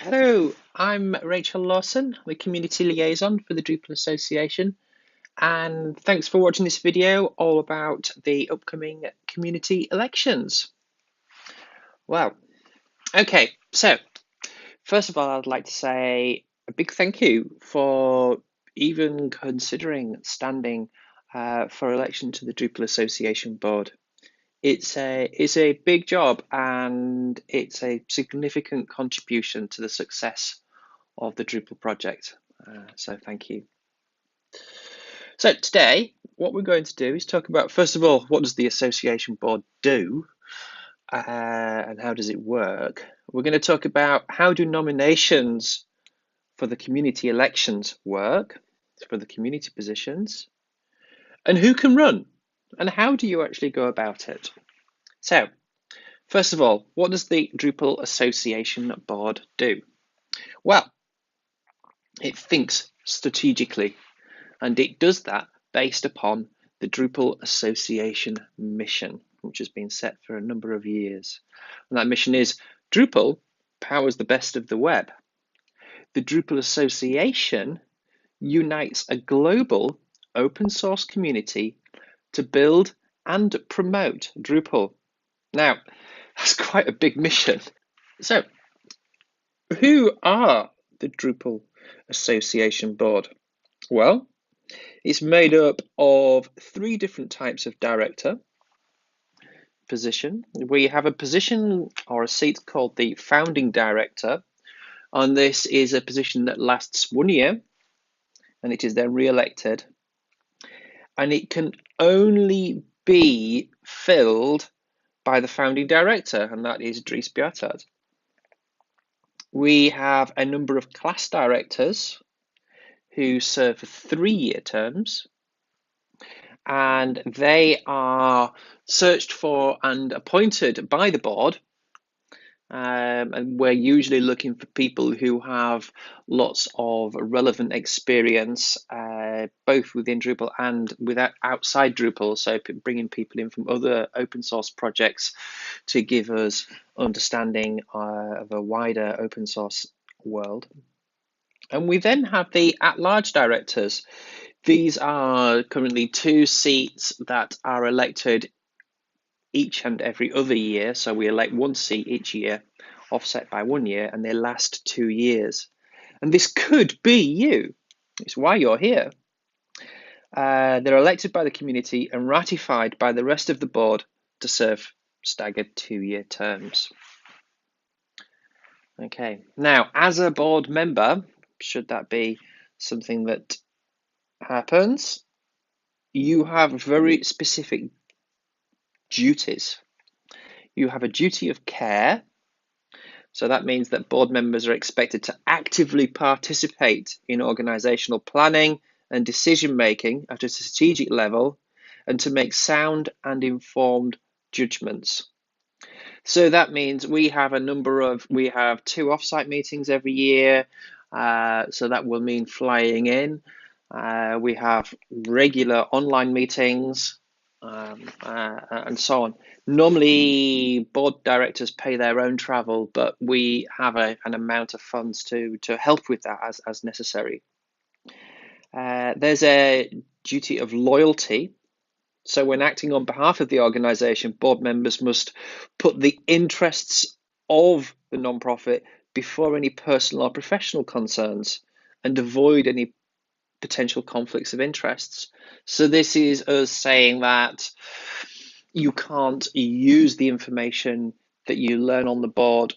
Hello, I'm Rachel Lawson, the Community Liaison for the Drupal Association, and thanks for watching this video all about the upcoming community elections. Well, okay, so first of all, I'd like to say a big thank you for even considering standing for election to the Drupal Association board. It's a big job and it's a significant contribution to the success of the Drupal project. So thank you. So today, what we're going to do is talk about, first of all, what does the association board do and how does it work? We're going to talk about how do nominations for the community elections work, for the community positions, and who can run, and how do you actually go about it? So, first of all, what does the Drupal Association Board do? Well, it thinks strategically, and it does that based upon the Drupal Association mission, which has been set for a number of years. And that mission is Drupal powers the best of the web. The Drupal Association unites a global open source community to build and promote Drupal. Now, that's quite a big mission. So, who are the Drupal Association Board? Well, it's made up of three different types of director position. We have a position or a seat called the founding director, and this is a position that lasts 1 year, and it is then re-elected, and it can only be filled by the founding director, and that is Dries Bjartad. We have a number of class directors who serve for 3-year terms, and they are searched for and appointed by the board. And we're usually looking for people who have lots of relevant experience, both within Drupal and outside Drupal. So bringing people in from other open source projects to give us understanding of a wider open source world. And we then have the at-large directors. These are currently 2 seats that are elected each and every other year. So we elect 1 seat each year, offset by 1 year, and they last 2 years. And this could be you. It's why you're here. They're elected by the community and ratified by the rest of the board to serve staggered 2-year terms. Okay, now as a board member, should that be something that happens, you have very specific duties. You have a duty of care. So that means that board members are expected to actively participate in organizational planning and decision making at a strategic level and to make sound and informed judgments. So that means we have 2 offsite meetings every year. So that will mean flying in. We have regular online meetings and so on. Normally, board directors pay their own travel, but we have an amount of funds to help with that as necessary. There's a duty of loyalty. So when acting on behalf of the organisation, board members must put the interests of the nonprofit before any personal or professional concerns and avoid any potential conflicts of interests. So this is us saying that you can't use the information that you learn on the board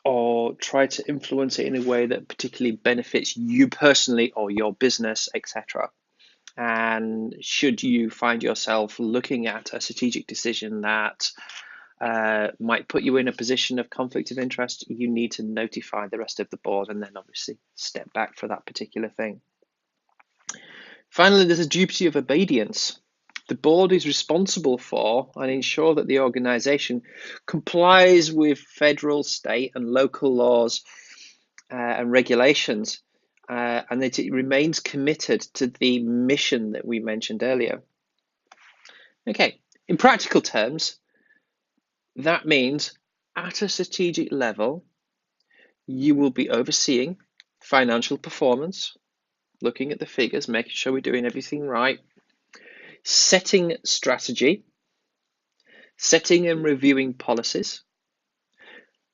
or try to influence it in a way that particularly benefits you personally or your business, etc. And should you find yourself looking at a strategic decision that might put you in a position of conflict of interest, you need to notify the rest of the board and then obviously step back for that particular thing. Finally, there's a duty of obedience. The board is responsible for and ensure that the organisation complies with federal, state and local laws and regulations, and that it remains committed to the mission that we mentioned earlier. Okay, in practical terms, that means at a strategic level, You will be overseeing financial performance, looking at the figures, making sure we're doing everything right, setting strategy, setting and reviewing policies,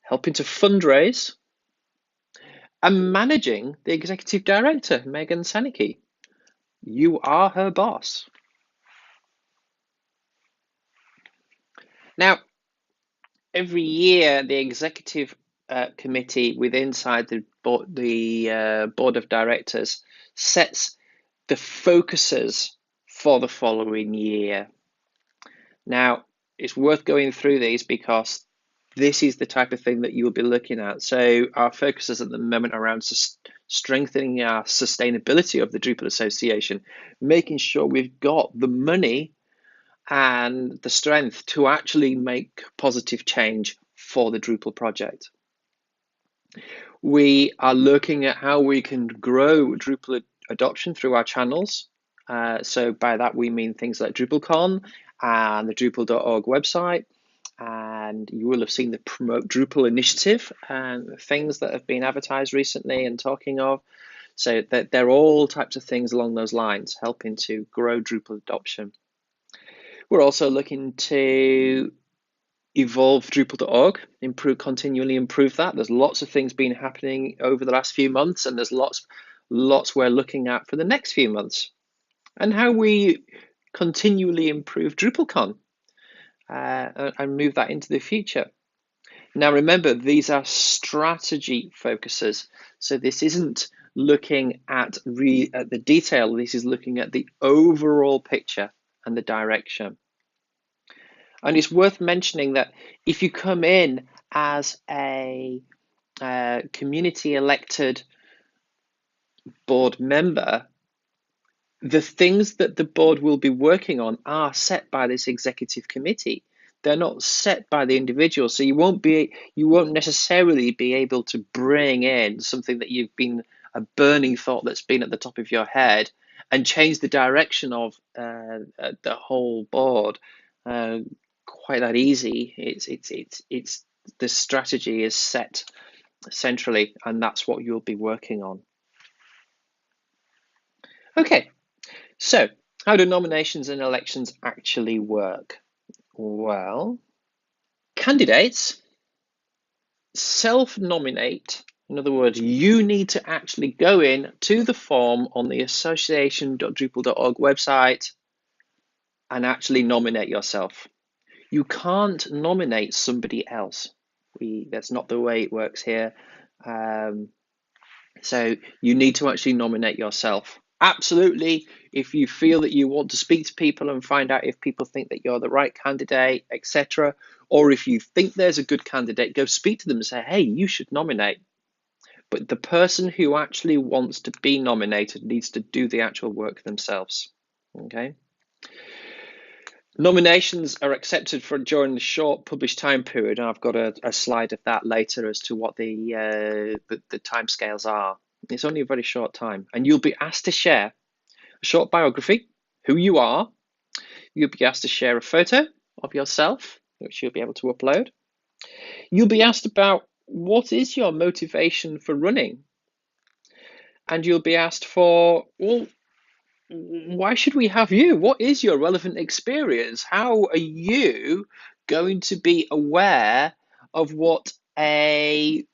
helping to fundraise, and managing the executive director, Megan Sanicki. You are her boss. Now, every year, the executive committee inside the board of directors sets the focuses for the following year. Now, it's worth going through these because this is the type of thing that you'll be looking at. So our focuses at the moment are around strengthening our sustainability of the Drupal Association, making sure we've got the money and the strength to actually make positive change for the Drupal project. We are looking at how we can grow Drupal adoption through our channels. So by that we mean things like DrupalCon and the Drupal.org website. And you will have seen the Promote Drupal initiative and things that have been advertised recently and talking of. So that they're all types of things along those lines, helping to grow Drupal adoption. We're also looking to evolve Drupal.org, continually improve that. There's lots of things been happening over the last few months, and there's lots we're looking at for the next few months. And how we continually improve DrupalCon and move that into the future. Now, remember, these are strategy focuses. So this isn't looking at the detail. This is looking at the overall picture and the direction. And it's worth mentioning that if you come in as a community elected board member, the things that the board will be working on are set by this executive committee. They're not set by the individual, so you won't necessarily be able to bring in something that you've been a burning thought that's been at the top of your head and change the direction of the whole board quite that easy. It's the strategy is set centrally, and that's what you'll be working on. Okay. So, how do nominations and elections actually work? Well, candidates self-nominate. In other words, you need to actually go in to the form on the association.drupal.org website and actually nominate yourself. You can't nominate somebody else. That's not the way it works here. So you need to actually nominate yourself. Absolutely, if you feel that you want to speak to people and find out if people think that you're the right candidate, etc., or if you think there's a good candidate, go speak to them and say, hey, you should nominate. But the person who actually wants to be nominated needs to do the actual work themselves. Okay. Nominations are accepted during the short published time period, and I've got a slide of that later as to what the timescales are. It's only a very short time, and you'll be asked to share a short biography, who you are. You'll be asked to share a photo of yourself, which you'll be able to upload. You'll be asked about what is your motivation for running, and you'll be asked for, well, why should we have you? What is your relevant experience? How are you going to be aware of what a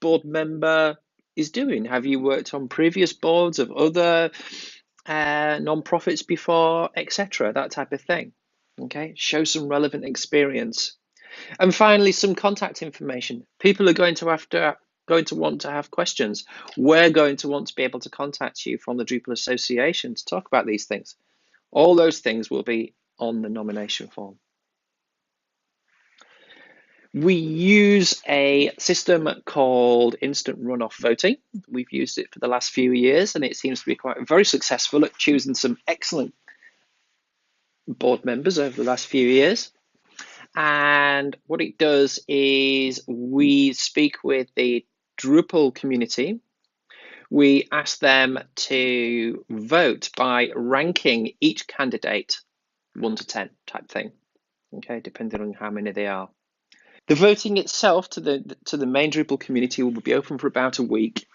board member is doing? Have you worked on previous boards of other non-profits before, etc.? That type of thing. Okay, show some relevant experience. And finally, some contact information. People are going to want to have questions. We're going to want to be able to contact you from the Drupal Association to talk about these things. All those things will be on the nomination form. We use a system called instant runoff voting. We've used it for the last few years, and it seems to be very successful at choosing some excellent board members over the last few years. And what it does is we speak with the Drupal community. We ask them to vote by ranking each candidate 1 to 10 type thing, okay, depending on how many they are. The voting itself to the main Drupal community will be open for about a week,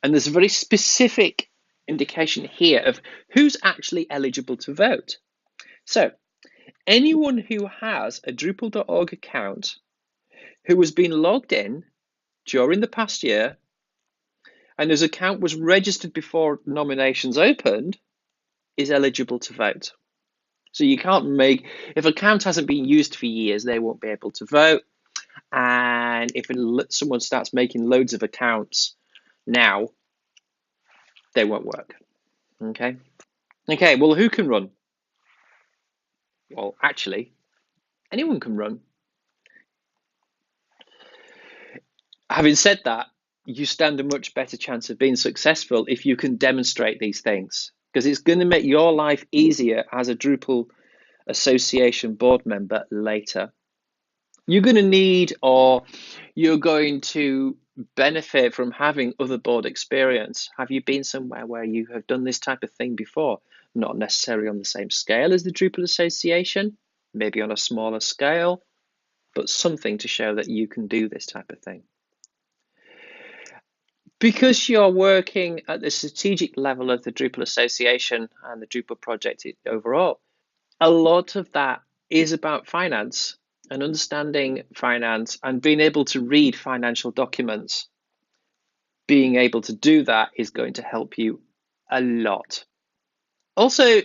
and there's a very specific indication here of who's actually eligible to vote. So anyone who has a Drupal.org account who has been logged in during the past year and whose account was registered before nominations opened is eligible to vote. So you can't make, if an account hasn't been used for years, they won't be able to vote. And if someone starts making loads of accounts now, they won't work. Okay. Okay, well, who can run? Well, actually, anyone can run. Having said that, you stand a much better chance of being successful if you can demonstrate these things, because it's going to make your life easier as a Drupal association board member later. You're going to need, or you're going to benefit from having other board experience. Have you been somewhere where you have done this type of thing before? Not necessarily on the same scale as the Drupal Association, maybe on a smaller scale, but something to show that you can do this type of thing. Because you're working at the strategic level of the Drupal Association and the Drupal project overall, a lot of that is about finance and understanding finance and being able to read financial documents. Being able to do that is going to help you a lot. Also,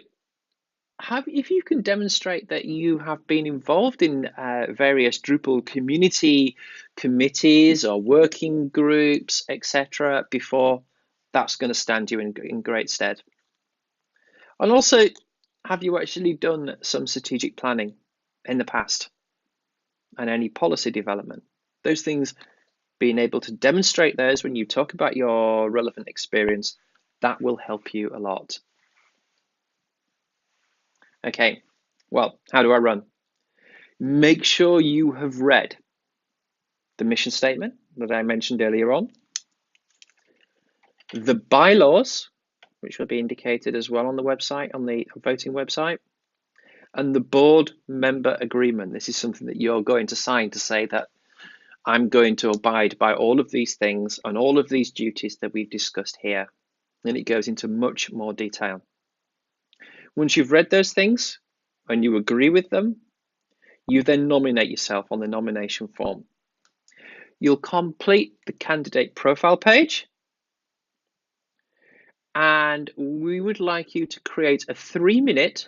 if you can demonstrate that you have been involved in various Drupal community committees or working groups, etc., before, that's going to stand you in great stead. And also, have you actually done some strategic planning in the past and any policy development? Those things, being able to demonstrate those when you talk about your relevant experience, that will help you a lot. Okay, well, how do I run? Make sure you have read the mission statement that I mentioned earlier on, the bylaws, which will be indicated as well on the website, on the voting website, and the board member agreement. This is something that you're going to sign to say that I'm going to abide by all of these things and all of these duties that we've discussed here. And it goes into much more detail. Once you've read those things and you agree with them, you then nominate yourself on the nomination form. You'll complete the candidate profile page, and we would like you to create a 3-minute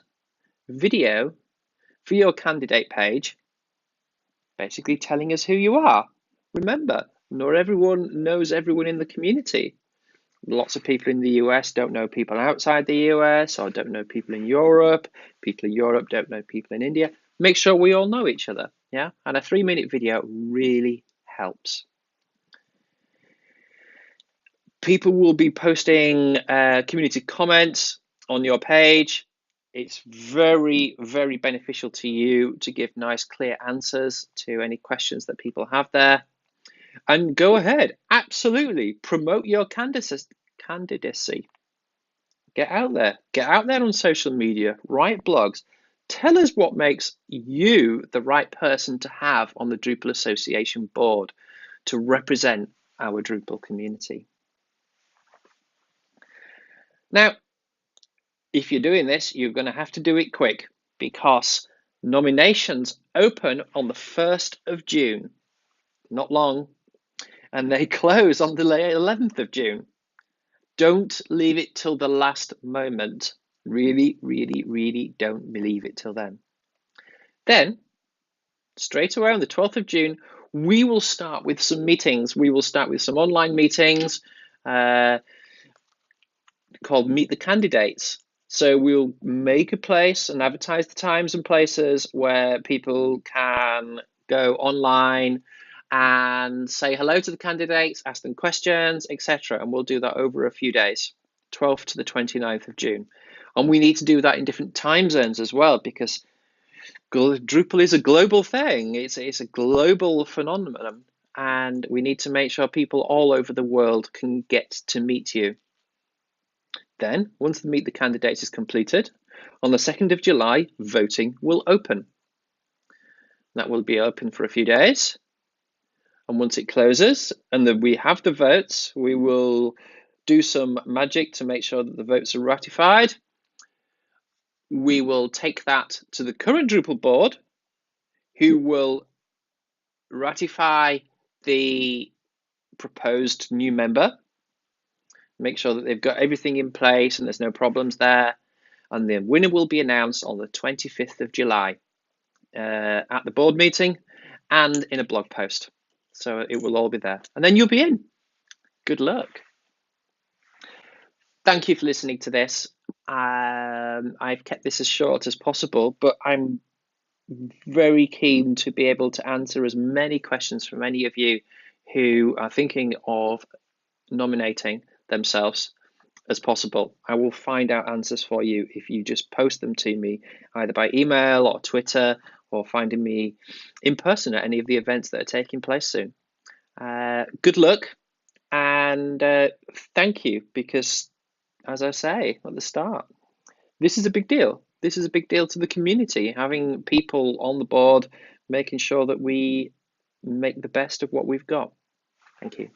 video for your candidate page, basically telling us who you are. Remember, not everyone knows everyone in the community. Lots of people in the US don't know people outside the US, or don't know people in Europe. People in Europe don't know people in India. Make sure we all know each other, yeah? And a 3-minute video really helps. People will be posting community comments on your page. It's very, very beneficial to you to give nice, clear answers to any questions that people have there. And go ahead, absolutely promote your candidacy. Get out there on social media, write blogs. Tell us what makes you the right person to have on the Drupal Association board to represent our Drupal community. Now, if you're doing this, you're going to have to do it quick, because nominations open on the 1st of June, not long, and they close on the 11th of June. Don't leave it till the last moment. Really, really, really don't leave it till then. Then, straight away on the 12th of June, we will start with some meetings. We will start with some online meetings called Meet the Candidates. So we'll make a place and advertise the times and places where people can go online and say hello to the candidates, ask them questions, etc. And we'll do that over a few days, 12th to the 29th of June. And we need to do that in different time zones as well, because Drupal is a global thing. It's a global phenomenon, and we need to make sure people all over the world can get to meet you. Then, once the Meet the Candidates is completed, on the 2nd of July, voting will open. That will be open for a few days, And once it closes and we have the votes, we will do some magic to make sure that the votes are ratified. We will take that to the current Drupal board, who will ratify the proposed new member, make sure that they've got everything in place and there's no problems there. And the winner will be announced on the 25th of July at the board meeting and in a blog post. So it will all be there. And then you'll be in. Good luck. Thank you for listening to this. I've kept this as short as possible, but I'm very keen to be able to answer as many questions from any of you who are thinking of nominating themselves as possible. I will find out answers for you if you just post them to me either by email or Twitter, or finding me in person at any of the events that are taking place soon. Good luck, and thank you, because as I say at the start, this is a big deal. This is a big deal to the community, having people on the board, making sure that we make the best of what we've got. Thank you.